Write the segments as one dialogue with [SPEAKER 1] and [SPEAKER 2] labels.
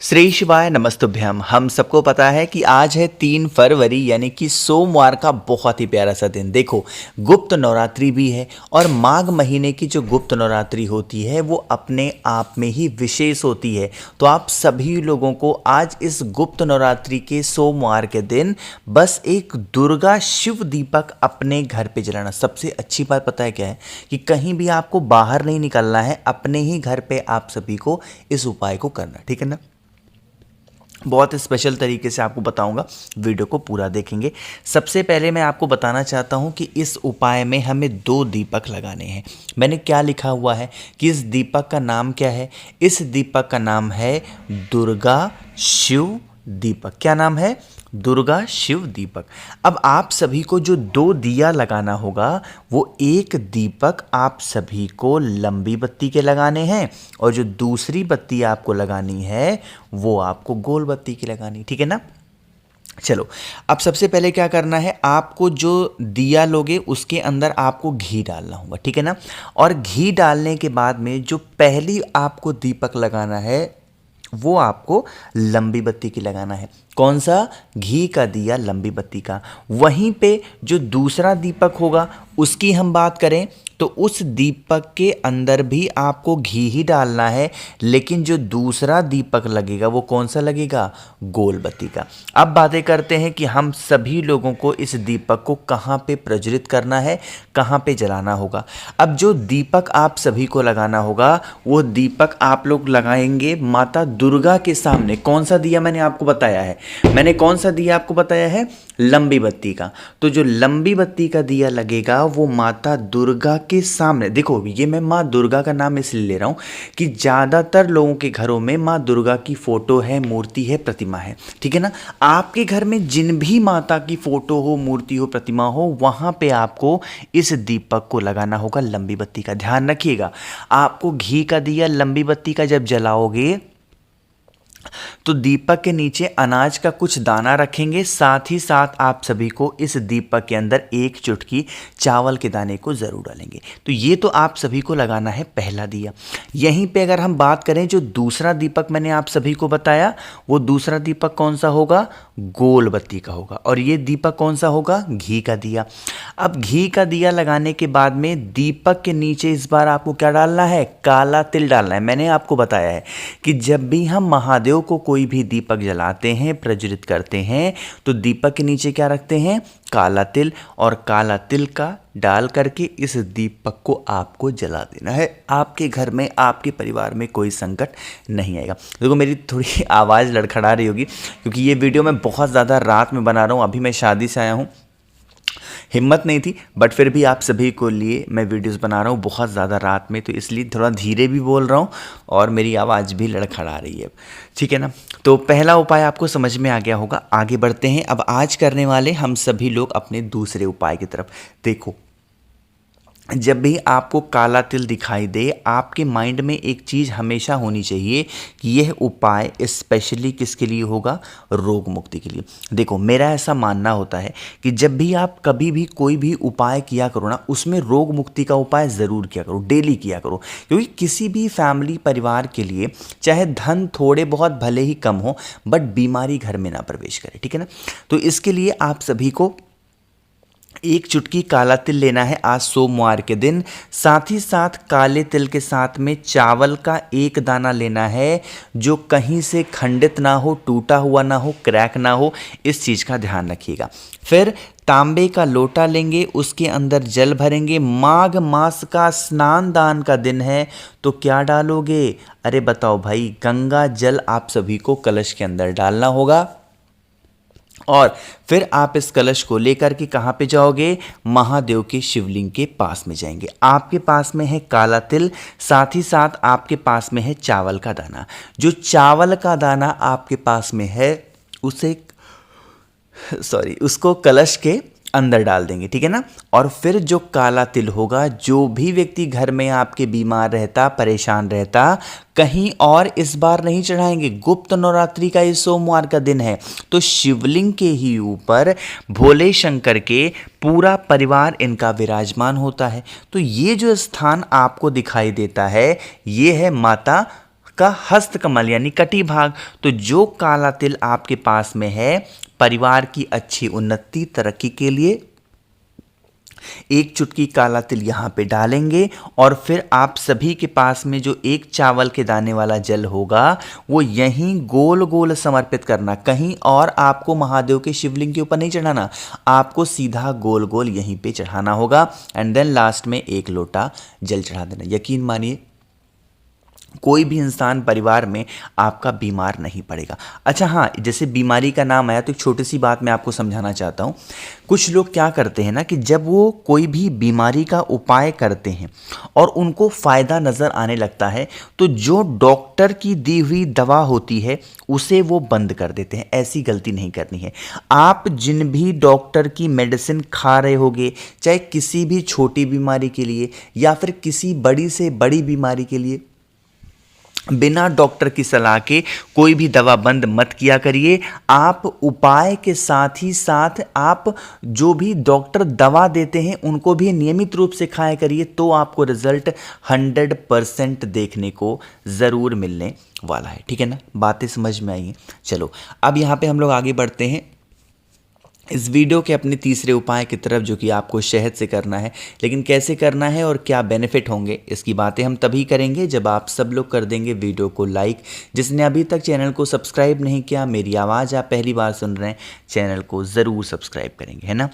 [SPEAKER 1] श्री शिवाय नमस्तुभ्यम। हम सबको पता है कि आज है 3 फरवरी यानी कि सोमवार का बहुत ही प्यारा सा दिन। देखो, गुप्त नवरात्रि भी है और माघ महीने की जो गुप्त नवरात्रि होती है वो अपने आप में ही विशेष होती है। तो आप सभी लोगों को आज इस गुप्त नवरात्रि के सोमवार के दिन बस एक दुर्गा शिव दीपक अपने घर पे जलाना। सबसे अच्छी बात पता है क्या है कि कहीं भी आपको बाहर नहीं निकलना है, अपने ही घर पे आप सभी को इस उपाय को करना, ठीक है ना। बहुत स्पेशल तरीके से आपको बताऊंगा, वीडियो को पूरा देखेंगे। सबसे पहले मैं आपको बताना चाहता हूं कि इस उपाय में हमें 2 दीपक लगाने हैं। मैंने क्या लिखा हुआ है कि इस दीपक का नाम क्या है। इस दीपक का नाम है दुर्गा शिव दीपक। क्या नाम है? दुर्गा शिव दीपक। अब आप सभी को जो 2 दिया लगाना होगा वो एक दीपक आप सभी को लंबी बत्ती के लगाने हैं और जो दूसरी बत्ती आपको लगानी है वो आपको गोल बत्ती की लगानी, ठीक है ना। चलो, अब सबसे पहले क्या करना है, आपको जो दिया लोगे उसके अंदर आपको घी डालना होगा, ठीक है ना। और घी डालने के बाद में जो पहली आपको दीपक लगाना है वो आपको लंबी बत्ती की लगाना है। कौन सा? घी का दिया लंबी बत्ती का। वहीं पे जो दूसरा दीपक होगा उसकी हम बात करें तो उस दीपक के अंदर भी आपको घी ही डालना है, लेकिन जो दूसरा दीपक लगेगा वो कौन सा लगेगा? गोल बत्ती का। अब बातें करते हैं कि हम सभी लोगों को इस दीपक को कहाँ पे प्रज्वलित करना है, कहाँ पे जलाना होगा। अब जो दीपक आप सभी को लगाना होगा वो दीपक आप लोग लगाएंगे माता दुर्गा के सामने। कौन सा दिया मैंने आपको बताया है? मैंने कौन सा दिया आपको बताया है? लंबी बत्ती का। तो जो लंबी बत्ती का दिया लगेगा वो माता दुर्गा के सामने। देखो, ये मैं माँ दुर्गा का नाम इसलिए ले रहा हूँ कि ज़्यादातर लोगों के घरों में माँ दुर्गा की फोटो है, मूर्ति है, प्रतिमा है, ठीक है ना। आपके घर में जिन भी माता की फोटो हो, मूर्ति हो, प्रतिमा हो, वहाँ पे आपको इस दीपक को लगाना होगा लंबी बत्ती का। ध्यान रखिएगा, आपको घी का दिया लंबी बत्ती का जब जलाओगे तो दीपक के नीचे अनाज का कुछ दाना रखेंगे। साथ ही साथ आप सभी को इस दीपक के अंदर एक चुटकी चावल के दाने को ज़रूर डालेंगे। तो ये तो आप सभी को लगाना है पहला दिया। यहीं पे अगर हम बात करें जो दूसरा दीपक मैंने आप सभी को बताया वो दूसरा दीपक कौन सा होगा? गोल बत्ती का होगा। और ये दीपक कौन सा होगा? घी का दिया। अब घी का दिया लगाने के बाद में दीपक के नीचे इस बार आपको क्या डालना है? काला तिल डालना है। मैंने आपको बताया है कि जब भी हम महादेव को कोई भी दीपक जलाते हैं, प्रज्वलित करते हैं, तो दीपक के नीचे क्या रखते हैं? काला तिल। और काला तिल का डाल करके इस दीपक को आपको जला देना है। आपके घर में, आपके परिवार में कोई संकट नहीं आएगा। देखो, मेरी थोड़ी आवाज़ लड़खड़ा रही होगी क्योंकि ये वीडियो मैं बहुत ज़्यादा रात में बना रहा हूँ। अभी मैं शादी से आया हूँ, हिम्मत नहीं थी, बट फिर भी आप सभी को लिए मैं वीडियोस बना रहा हूँ बहुत ज़्यादा रात में, तो इसलिए थोड़ा धीरे भी बोल रहा हूँ और मेरी आवाज़ भी लड़खड़ा रही है, ठीक है ना। तो पहला उपाय आपको समझ में आ गया होगा। आगे बढ़ते हैं। अब आज करने वाले हम सभी लोग अपने दूसरे उपाय की तरफ। देखो, जब भी आपको काला तिल दिखाई दे, आपके माइंड में एक चीज़ हमेशा होनी चाहिए कि यह उपाय स्पेशली किसके लिए होगा? रोग मुक्ति के लिए। देखो, मेरा ऐसा मानना होता है कि जब भी आप कभी भी कोई भी उपाय किया करो ना, उसमें रोग मुक्ति का उपाय ज़रूर किया करो, डेली किया करो। क्योंकि किसी भी फैमिली, परिवार के लिए चाहे धन थोड़े बहुत भले ही कम हो, बट बीमारी घर में ना प्रवेश करे, ठीक है ना। तो इसके लिए आप सभी को एक चुटकी काला तिल लेना है आज सोमवार के दिन। साथ ही साथ काले तिल के साथ में चावल का एक दाना लेना है जो कहीं से खंडित ना हो, टूटा हुआ ना हो, क्रैक ना हो। इस चीज़ का ध्यान रखिएगा। फिर तांबे का लोटा लेंगे, उसके अंदर जल भरेंगे। माघ मास का स्नान दान का दिन है तो क्या डालोगे? अरे बताओ भाई, गंगा जल आप सभी को कलश के अंदर डालना होगा। और फिर आप इस कलश को लेकर के कहाँ पे जाओगे? महादेव के शिवलिंग के पास में जाएंगे। आपके पास में है काला तिल, साथ ही साथ आपके पास में है चावल का दाना। जो चावल का दाना आपके पास में है उसको कलश के अंदर डाल देंगे, ठीक है ना। और फिर जो काला तिल होगा, जो भी व्यक्ति घर में आपके बीमार रहता, परेशान रहता, कहीं और इस बार नहीं चढ़ाएंगे। गुप्त नवरात्रि का ये सोमवार का दिन है तो शिवलिंग के ही ऊपर भोले शंकर के पूरा परिवार इनका विराजमान होता है। तो ये जो स्थान आपको दिखाई देता है ये है माता का हस्तकमल यानी कटी भाग। तो जो काला तिल आपके पास में है, परिवार की अच्छी उन्नति तरक्की के लिए एक चुटकी काला तिल यहाँ पे डालेंगे और फिर आप सभी के पास में जो एक चावल के दाने वाला जल होगा वो यहीं गोल गोल समर्पित करना, कहीं और आपको महादेव के शिवलिंग के ऊपर नहीं चढ़ाना, आपको सीधा गोल गोल यहीं पे चढ़ाना होगा। एंड देन लास्ट में एक लोटा जल चढ़ा देना। यकीन मानिए कोई भी इंसान परिवार में आपका बीमार नहीं पड़ेगा। अच्छा हाँ, जैसे बीमारी का नाम आया तो एक छोटी सी बात मैं आपको समझाना चाहता हूँ। कुछ लोग क्या करते हैं ना कि जब वो कोई भी बीमारी का उपाय करते हैं और उनको फ़ायदा नज़र आने लगता है तो जो डॉक्टर की दी हुई दवा होती है उसे वो बंद कर देते हैं। ऐसी गलती नहीं करनी है। आप जिन भी डॉक्टर की मेडिसिन खा रहे होगे, चाहे किसी भी छोटी बीमारी के लिए या फिर किसी बड़ी से बड़ी बीमारी के लिए, बिना डॉक्टर की सलाह के कोई भी दवा बंद मत किया करिए। आप उपाय के साथ ही साथ आप जो भी डॉक्टर दवा देते हैं उनको भी नियमित रूप से खाया करिए, तो आपको रिजल्ट 100% देखने को ज़रूर मिलने वाला है। ठीक है ना, बातें समझ में आई हैं। चलो अब यहाँ पे हम लोग आगे बढ़ते हैं इस वीडियो के अपने तीसरे उपाय की तरफ, जो कि आपको शहद से करना है। लेकिन कैसे करना है और क्या बेनिफिट होंगे इसकी बातें हम तभी करेंगे जब आप सब लोग कर देंगे वीडियो को लाइक। जिसने अभी तक चैनल को सब्सक्राइब नहीं किया, मेरी आवाज़ आप पहली बार सुन रहे हैं, चैनल को ज़रूर सब्सक्राइब करेंगे, है ना।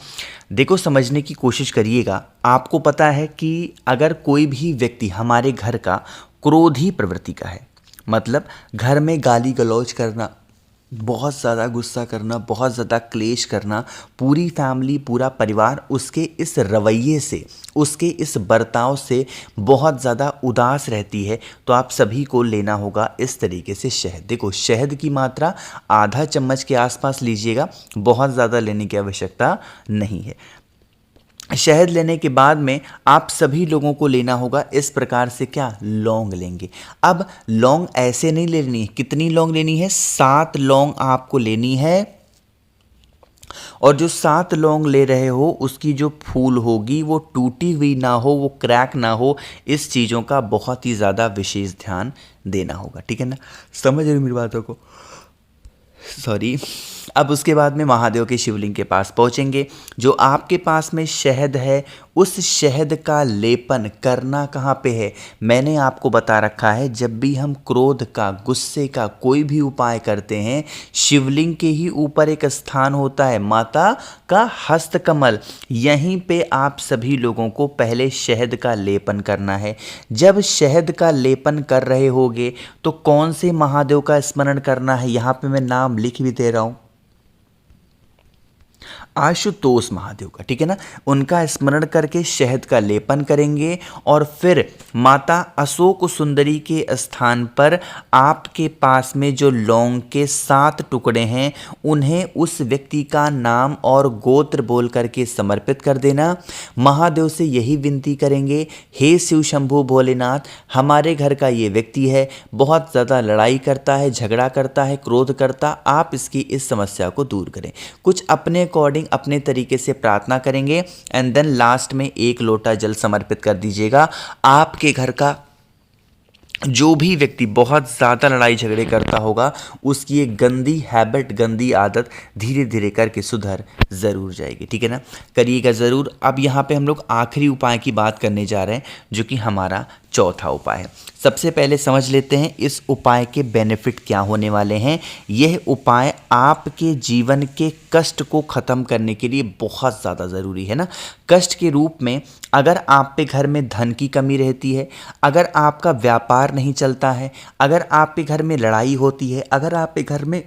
[SPEAKER 1] देखो समझने की कोशिश करिएगा। आपको पता है कि अगर कोई भी व्यक्ति हमारे घर का क्रोधी प्रवृत्ति का है, मतलब घर में गाली गलौज करना, बहुत ज़्यादा गुस्सा करना, बहुत ज़्यादा क्लेश करना, पूरी फैमिली पूरा परिवार उसके इस रवैये से, उसके इस बर्ताव से बहुत ज़्यादा उदास रहती है, तो आप सभी को लेना होगा इस तरीके से शहद। देखो शहद की मात्रा आधा चम्मच के आसपास लीजिएगा, बहुत ज़्यादा लेने की आवश्यकता नहीं है। शहद लेने के बाद में आप सभी लोगों को लेना होगा इस प्रकार से, क्या, लौंग लेंगे। अब लौंग ऐसे नहीं लेनी है। कितनी लौंग लेनी है? 7 लौंग आपको लेनी है। और जो 7 लौंग ले रहे हो उसकी जो फूल होगी वो टूटी हुई ना हो, वो क्रैक ना हो, इस चीज़ों का बहुत ही ज़्यादा विशेष ध्यान देना होगा। ठीक है ना, समझ रहे हो मेरी बातों को? सॉरी। अब उसके बाद में महादेव के शिवलिंग के पास पहुंचेंगे। जो आपके पास में शहद है उस शहद का लेपन करना कहाँ पे है, मैंने आपको बता रखा है। जब भी हम क्रोध का, गुस्से का कोई भी उपाय करते हैं, शिवलिंग के ही ऊपर एक स्थान होता है, माता का हस्तकमल, यहीं पे आप सभी लोगों को पहले शहद का लेपन करना है। जब शहद का लेपन कर रहे होगे तो कौन से महादेव का स्मरण करना है, यहाँ पे मैं नाम लिख भी दे रहा हूँ, आशुतोष महादेव का। ठीक है ना, उनका स्मरण करके शहद का लेपन करेंगे और फिर माता अशोक सुंदरी के स्थान पर आपके पास में जो लौंग के 7 टुकड़े हैं उन्हें उस व्यक्ति का नाम और गोत्र बोल करके समर्पित कर देना। महादेव से यही विनती करेंगे, हे शिव शंभु भोलेनाथ, हमारे घर का ये व्यक्ति है, बहुत ज़्यादा लड़ाई करता है, झगड़ा करता है, क्रोध करता, आप इसकी इस समस्या को दूर करें। कुछ अपने अकॉर्डिंग अपने तरीके से प्रार्थना करेंगे एंड देन लास्ट में 1 लोटा जल समर्पित कर दीजिएगा। आपके घर का जो भी व्यक्ति बहुत ज़्यादा लड़ाई झगड़े करता होगा उसकी एक गंदी हैबिट, गंदी आदत धीरे धीरे करके सुधर ज़रूर जाएगी। ठीक है ना, करिएगा ज़रूर। अब यहाँ पे हम लोग आखिरी उपाय की बात करने जा रहे हैं जो कि हमारा चौथा उपाय है। सबसे पहले समझ लेते हैं इस उपाय के बेनिफिट क्या होने वाले हैं। यह उपाय आपके जीवन के कष्ट को ख़त्म करने के लिए बहुत ज़्यादा ज़रूरी है ना। कष्ट के रूप में अगर आप पे घर में धन की कमी रहती है, अगर आपका व्यापार नहीं चलता है, अगर आपके घर में लड़ाई होती है, अगर आपके घर में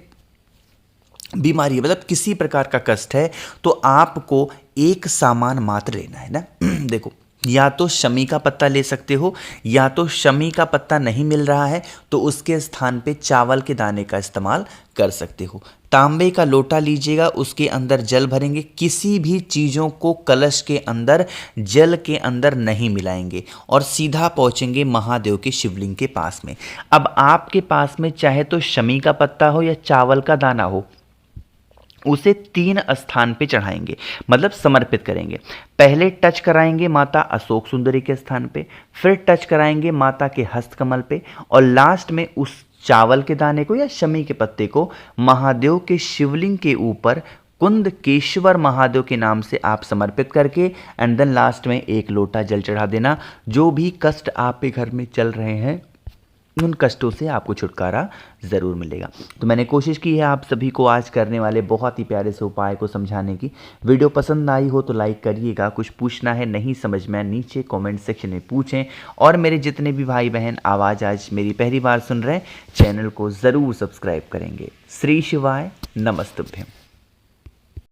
[SPEAKER 1] बीमारी है, मतलब किसी प्रकार का कष्ट है, तो आपको एक सामान मात्र लेना है ना। देखो, या तो शमी का पत्ता ले सकते हो, या तो शमी का पत्ता नहीं मिल रहा है तो उसके स्थान पे चावल के दाने का इस्तेमाल कर सकते हो। तांबे का लोटा लीजिएगा, उसके अंदर जल भरेंगे। किसी भी चीज़ों को कलश के अंदर, जल के अंदर नहीं मिलाएंगे और सीधा पहुंचेंगे महादेव के शिवलिंग के पास में। अब आपके पास में चाहे तो शमी का पत्ता हो या चावल का दाना हो, उसे 3 स्थान पे चढ़ाएंगे, मतलब समर्पित करेंगे। पहले टच कराएंगे माता अशोक सुंदरी के स्थान पे, फिर टच कराएंगे माता के हस्तकमल पे, और लास्ट में उस चावल के दाने को या शमी के पत्ते को महादेव के शिवलिंग के ऊपर कुंदकेश्वर महादेव के नाम से आप समर्पित करके एंड देन लास्ट में 1 लोटा जल चढ़ा देना। जो भी कष्ट आपके घर में चल रहे हैं उन कष्टों से आपको छुटकारा ज़रूर मिलेगा। तो मैंने कोशिश की है आप सभी को आज करने वाले बहुत ही प्यारे से उपाय को समझाने की। वीडियो पसंद आई हो तो लाइक करिएगा। कुछ पूछना है, नहीं समझ में, नीचे कमेंट सेक्शन में पूछें। और मेरे जितने भी भाई बहन आवाज़ आज मेरी पहली बार सुन रहे हैं, चैनल को ज़रूर सब्सक्राइब करेंगे। श्री शिवाय नमस्तुभ्यम।